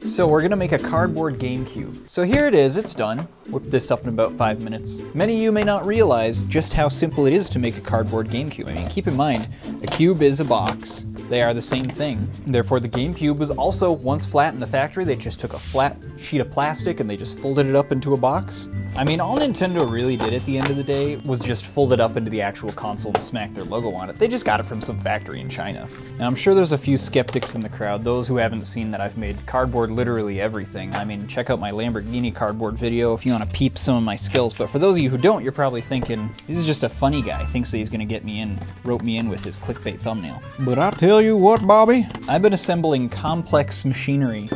So we're gonna make a cardboard GameCube. So here it is, it's done. Whip this up in about 5 minutes. Many of you may not realize just how simple it is to make a cardboard GameCube. I mean, keep in mind, a cube is a box. They are the same thing. Therefore, the GameCube was also once flat in the factory. They just took a flat sheet of plastic and they just folded it up into a box. I mean, all Nintendo really did at the end of the day was just fold it up into the actual console and smack their logo on it. They just got it from some factory in China. And I'm sure there's a few skeptics in the crowd, those who haven't seen that I've made cardboard literally everything. I mean, check out my Lamborghini cardboard video if you want to peep some of my skills. But for those of you who don't, you're probably thinking, this is just a funny guy, thinks that he's gonna get me in, rope me in with his clickbait thumbnail. But I tell you what, Bobby, I've been assembling complex machinery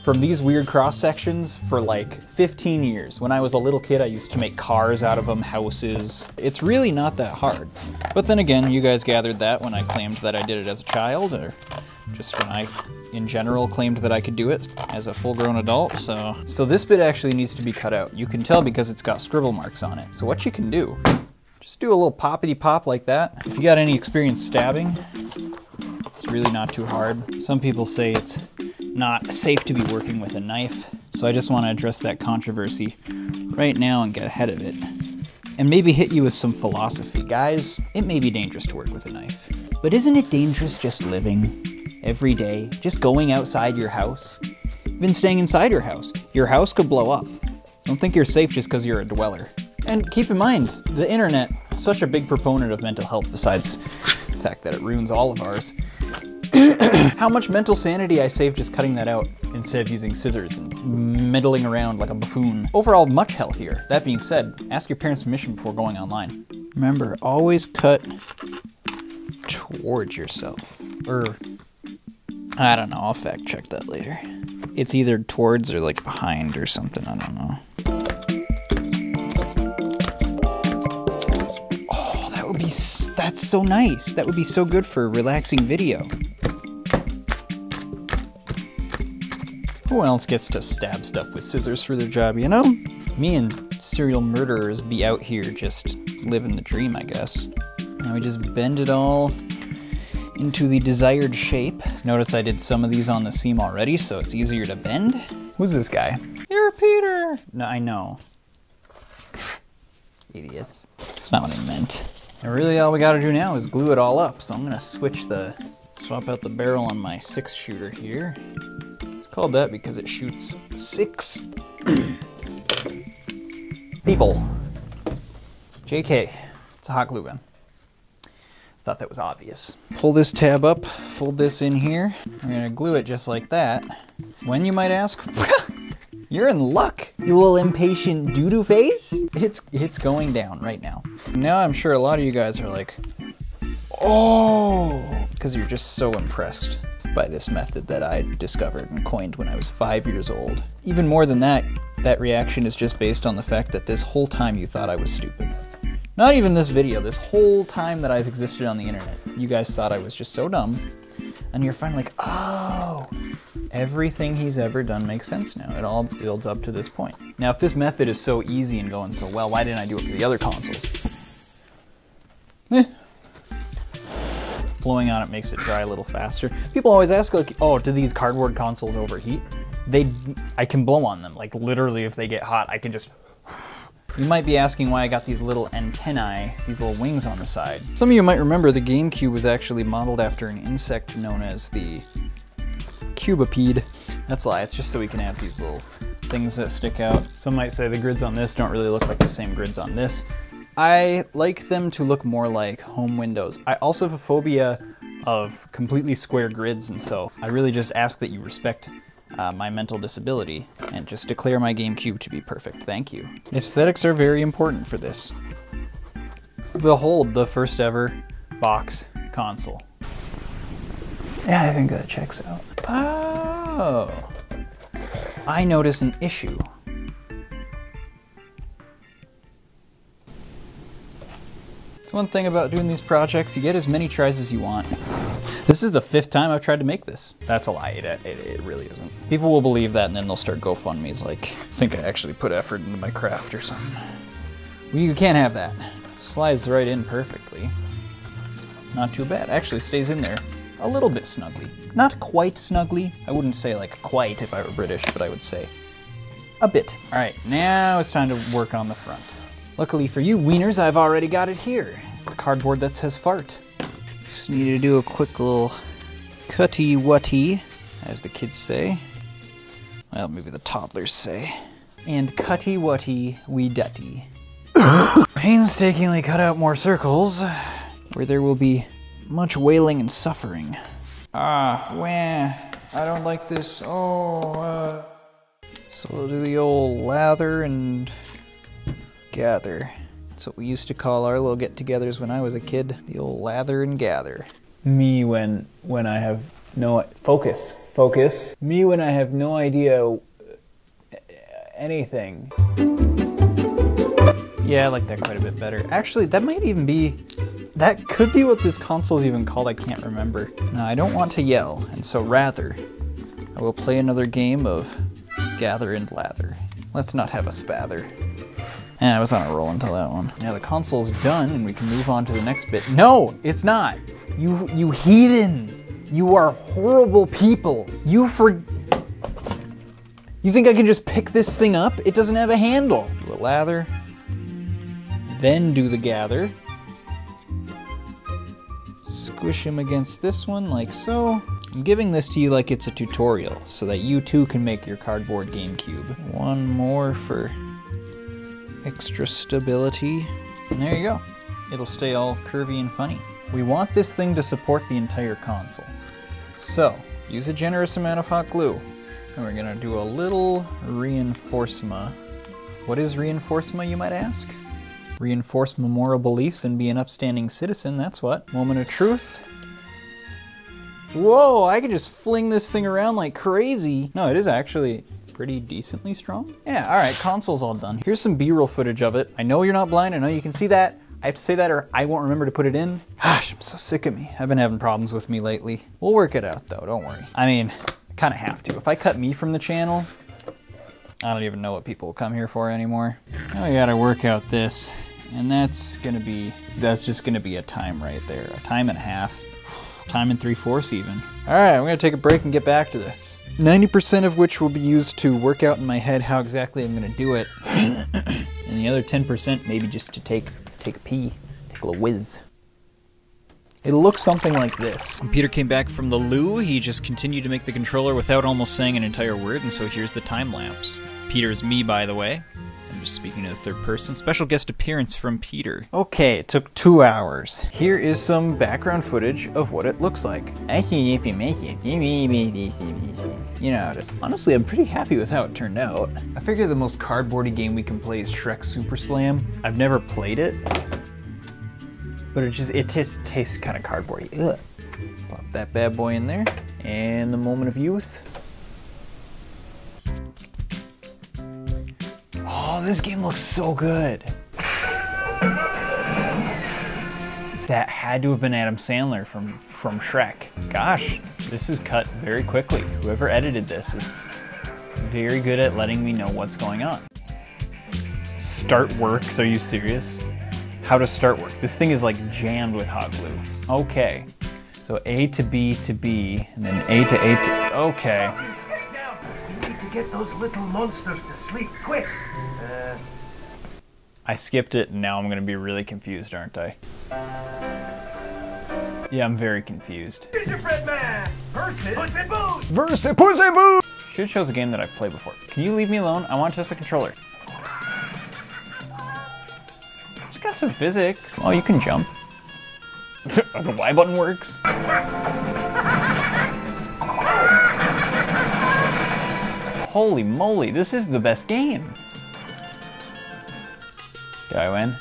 from these weird cross sections for like 15 years. When I was a little kid, I used to make cars out of them, houses. It's really not that hard. But then again, you guys gathered that when I claimed that I did it as a child, or just when I, in general, claimed that I could do it as a full-grown adult, so this bit actually needs to be cut out. You can tell because it's got scribble marks on it. So what you can do, just do a little poppity pop like that. If you got any experience stabbing, it's really not too hard. Some people say it's not safe to be working with a knife, so I just want to address that controversy right now and get ahead of it. And maybe hit you with some philosophy. Guys, it may be dangerous to work with a knife, but isn't it dangerous just living every day, just going outside your house, even staying inside your house? Your house could blow up. Don't think you're safe just because you're a dweller. And keep in mind, the internet, such a big proponent of mental health besides the fact that it ruins all of ours. How much mental sanity I saved just cutting that out instead of using scissors and meddling around like a buffoon. Overall, much healthier. That being said, ask your parents' permission before going online. Remember, always cut towards yourself. Or, I don't know, I'll fact check that later. It's either towards or like behind or something, I don't know. Oh, that's so nice. That would be so good for a relaxing video. Who else gets to stab stuff with scissors for their job, you know? Me and serial murderers be out here just living the dream, I guess. Now we just bend it all into the desired shape. Notice I did some of these on the seam already, so it's easier to bend. Who's this guy? You're Peter! No, I know. Idiots. That's not what I meant. And really all we gotta do now is glue it all up, so I'm gonna swap out the barrel on my 6-shooter here. It's called that because it shoots 6 people. JK, it's a hot glue gun. Thought that was obvious. Pull this tab up, fold this in here. I'm gonna glue it just like that. When, you might ask? You're in luck, you little impatient doo-doo face. It's going down right now. Now I'm sure a lot of you guys are like, oh, because you're just so impressed by this method that I discovered and coined when I was 5 years old. Even more than that, that reaction is just based on the fact that this whole time you thought I was stupid. Not even this video, this whole time that I've existed on the internet, you guys thought I was just so dumb, and you're finally like, oh, everything he's ever done makes sense now. It all builds up to this point. Now, if this method is so easy and going so well, why didn't I do it for the other consoles? Blowing on it makes it dry a little faster. People always ask, like, oh, do these cardboard consoles overheat? I can blow on them. Like, literally, if they get hot, I can just... You might be asking why I got these little antennae, these little wings on the side. Some of you might remember the GameCube was actually modeled after an insect known as the cubipede. That's a lie, it's just so we can have these little things that stick out. Some might say the grids on this don't really look like the same grids on this. I like them to look more like home windows. I also have a phobia of completely square grids, and so I really just ask that you respect my mental disability and just declare my GameCube to be perfect. Thank you. Aesthetics are very important for this. Behold the first ever box console. Yeah, I think that checks out. Oh, I notice an issue. It's one thing about doing these projects, you get as many tries as you want. This is the 5th time I've tried to make this. That's a lie, it really isn't. People will believe that and then they'll start GoFundMes like, think I actually put effort into my craft or something. Well, you can't have that. Slides right in perfectly. Not too bad, actually stays in there a little bit snugly. Not quite snugly. I wouldn't say like quite if I were British, but I would say a bit. All right, now it's time to work on the front. Luckily for you wieners, I've already got it here. The cardboard that says fart. Just need to do a quick little cutty-wutty, as the kids say. Well, maybe the toddlers say. And cutty-wutty wee dutty. Painstakingly cut out more circles, where there will be much wailing and suffering. Ah, wah, I don't like this, So we'll do the old lather and gather. That's what we used to call our little get-togethers when I was a kid. The old lather and gather. Me when I have no... Focus. Me when I have no idea anything. Yeah, I like that quite a bit better. Actually, that might even be... That could be what this console's even called, I can't remember. Now, I don't want to yell, and so rather, I will play another game of gather and lather. Let's not have a spather. I was on a roll until that one. Now the console's done and we can move on to the next bit. No, it's not. You heathens. You are horrible people. You think I can just pick this thing up? It doesn't have a handle. Do a lather, then do the gather. Squish him against this one like so. I'm giving this to you like it's a tutorial so that you too can make your cardboard GameCube. One more for extra stability. And there you go. It'll stay all curvy and funny. We want this thing to support the entire console. So, use a generous amount of hot glue. And we're gonna do a little reinforcement. What is reinforcement, you might ask? Reinforce moral beliefs and be an upstanding citizen, that's what. Moment of truth. Whoa, I can just fling this thing around like crazy. No, it is actually pretty decently strong. Yeah, all right, console's all done. Here's some B-roll footage of it. I know you're not blind, I know you can see that. I have to say that or I won't remember to put it in. Gosh, I'm so sick of me. I've been having problems with me lately. We'll work it out though, don't worry. I mean, I kind of have to. If I cut me from the channel, I don't even know what people will come here for anymore. Now I gotta work out this, and that's just gonna be a time right there. A time and a half. Time and 3/4 even. All right, I'm gonna take a break and get back to this. 90% of which will be used to work out in my head how exactly I'm gonna do it. And the other 10% maybe just to take a pee, take a little whiz. It'll look something like this. When Peter came back from the loo, he just continued to make the controller without almost saying an entire word, and so here's the time lapse. Peter is me, by the way. I'm just speaking to the third person. Special guest appearance from Peter. Okay, it took 2 hours. Here is some background footage of what it looks like. You know how it is. Honestly, I'm pretty happy with how it turned out. I figure the most cardboardy game we can play is Shrek Super Slam. I've never played it, but it tastes kind of cardboardy. Ugh. Pop that bad boy in there. And the moment of youth. Oh, this game looks so good. That had to have been Adam Sandler from Shrek. Gosh, this is cut very quickly. Whoever edited this is very good at letting me know what's going on. Start works, are you serious? How to start work. This thing is like jammed with hot glue. Okay, so A to B to B, and then A to A to, okay. We need to get those little monsters to sleep quick. I skipped it, and now I'm gonna be really confused, aren't I? Yeah, I'm very confused. Gingerbread Man versus Puss in Boots. Versus Puss in Boots! Should chose a game that I've played before. Can you leave me alone? I want to test the controller. It's got some physics. Oh, you can jump. The Y button works. Holy moly, this is the best game. Did I win?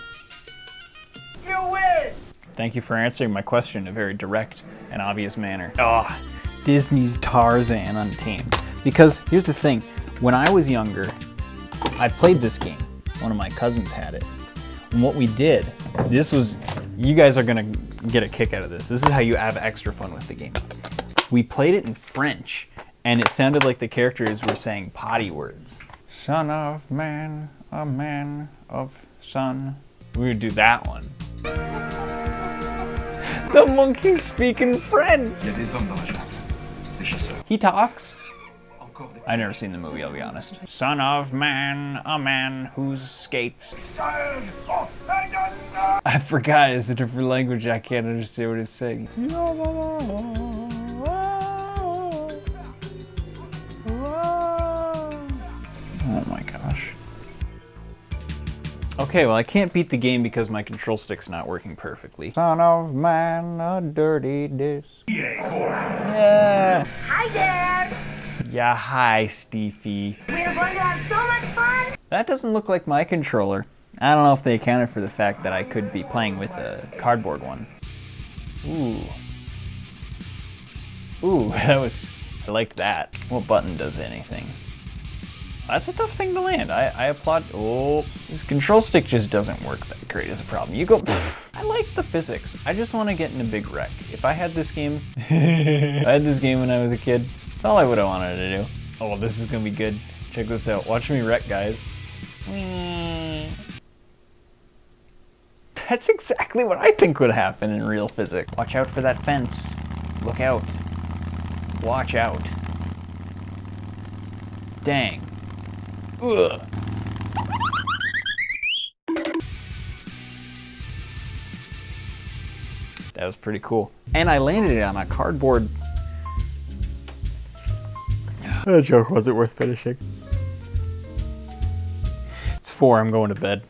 You win! Thank you for answering my question in a very direct and obvious manner. Oh, Disney's Tarzan Untamed. Because here's the thing, when I was younger, I played this game. One of my cousins had it. And what we did, you guys are gonna get a kick out of this. This is how you have extra fun with the game. We played it in French, and it sounded like the characters were saying potty words. Son of man, a man of son. We would do that one. The monkey's speaking French. He talks. I've never seen the movie, I'll be honest. Son of man, a man who skates. I forgot, it's a different language, I can't understand what it's saying. Oh my gosh. Okay, well I can't beat the game because my control stick's not working perfectly. Son of man, a dirty disc. Yeah. Hi, Dad. Yeah, hi, Stevie. We're going to have so much fun. That doesn't look like my controller. I don't know if they accounted for the fact that I could be playing with a cardboard one. Ooh. Ooh, that was... I liked that. What button does anything? That's a tough thing to land. I applaud... Oh, this control stick just doesn't work that great as a problem. You go... I like the physics. I just want to get in a big wreck. If I had this game... if I had this game when I was a kid, that's all I would have wanted to do. Oh, this is going to be good. Check this out. Watch me wreck, guys. That's exactly what I think would happen in real physics. Watch out for that fence. Look out. Watch out. Dang. Ugh. That was pretty cool. And I landed it on a cardboard. That joke wasn't worth finishing. It's 4, I'm going to bed.